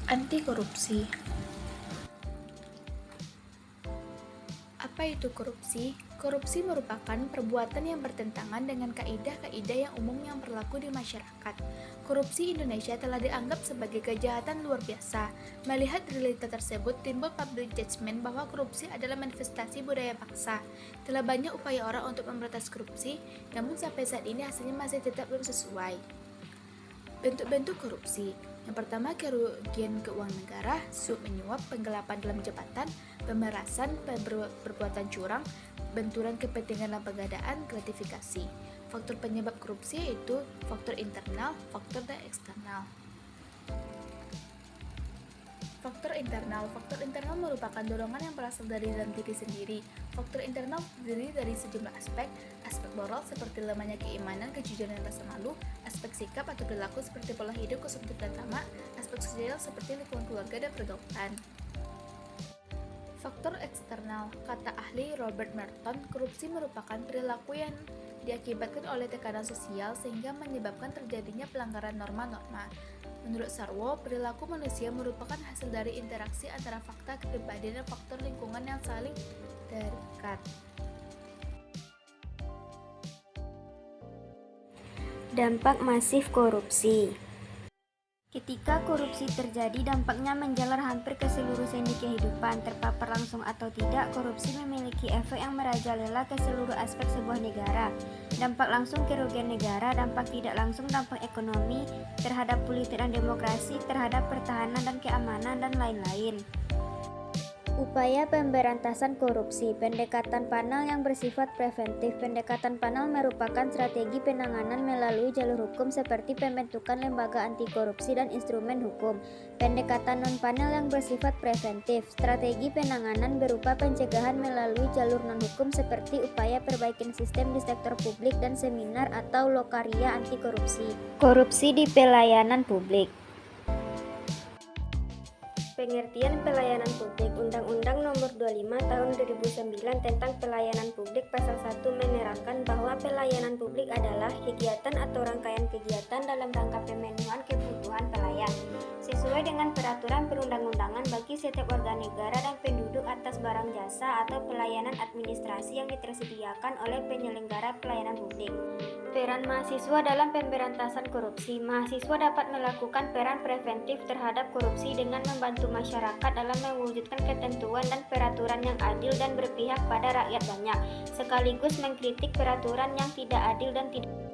Anti korupsi. Apa itu korupsi? Korupsi merupakan perbuatan yang bertentangan dengan kaidah-kaidah yang umum yang berlaku di masyarakat. Korupsi Indonesia telah dianggap sebagai kejahatan luar biasa. Melihat realita tersebut, timbul public judgment bahwa korupsi adalah manifestasi budaya paksa. Telah banyak upaya orang untuk memberantas korupsi, namun sampai saat ini hasilnya masih tetap belum sesuai. Bentuk-bentuk korupsi. Yang pertama, kerugian keuangan negara, suap menyuap, penggelapan dalam jabatan, pemerasan, perbuatan curang, benturan kepentingan dalam pengadaan, gratifikasi. Faktor penyebab korupsi yaitu faktor internal, faktor dan eksternal. Faktor internal merupakan dorongan yang berasal dari dalam diri sendiri. Faktor internal terdiri dari sejumlah aspek moral seperti lemahnya keimanan, kejujuran dan rasa malu, aspek sikap atau perilaku seperti pola hidup, konsumtif dan tamak, aspek sosial seperti lingkungan keluarga dan pergaulan. Faktor eksternal, kata ahli Robert Merton, korupsi merupakan perilaku yang diakibatkan oleh tekanan sosial sehingga menyebabkan terjadinya pelanggaran norma-norma. Menurut Sarwo, perilaku manusia merupakan hasil dari interaksi antara fakta kepribadian dan faktor lingkungan yang saling terikat. Dampak masif korupsi. Ketika korupsi terjadi, dampaknya menjalar hampir ke seluruh sendi kehidupan. Terpapar langsung atau tidak, korupsi memiliki efek yang merajalela ke seluruh aspek sebuah negara. Dampak langsung kerugian negara, dampak tidak langsung dampak ekonomi, terhadap politik dan demokrasi, terhadap pertahanan dan keamanan, dan lain-lain. Upaya pemberantasan korupsi. Pendekatan panel yang bersifat preventif. Pendekatan panel merupakan strategi penanganan melalui jalur hukum seperti pembentukan lembaga anti korupsi dan instrumen hukum. Pendekatan non-panel yang bersifat preventif. Strategi penanganan berupa pencegahan melalui jalur non-hukum seperti upaya perbaikan sistem di sektor publik dan seminar atau lokaria anti korupsi. Korupsi di pelayanan publik. Pengertian pelayanan publik. Undang-Undang Nomor 25 Tahun 2009 tentang Pelayanan Publik Pasal 1 menerangkan bahwa pelayanan publik adalah kegiatan atau rangkaian kegiatan dalam rangka pemenuhan kebutuhan pelayan sesuai dengan peraturan perundang-undangan bagi setiap warga negara dan penduduk atas barang jasa atau pelayanan administrasi yang ditersediakan oleh penyelenggara pelayanan publik. Peran mahasiswa dalam pemberantasan korupsi. Mahasiswa dapat melakukan peran preventif terhadap korupsi dengan membantu masyarakat dalam mewujudkan ketentuan dan peraturan yang adil dan berpihak pada rakyat banyak, sekaligus mengkritik peraturan yang tidak adil dan tidak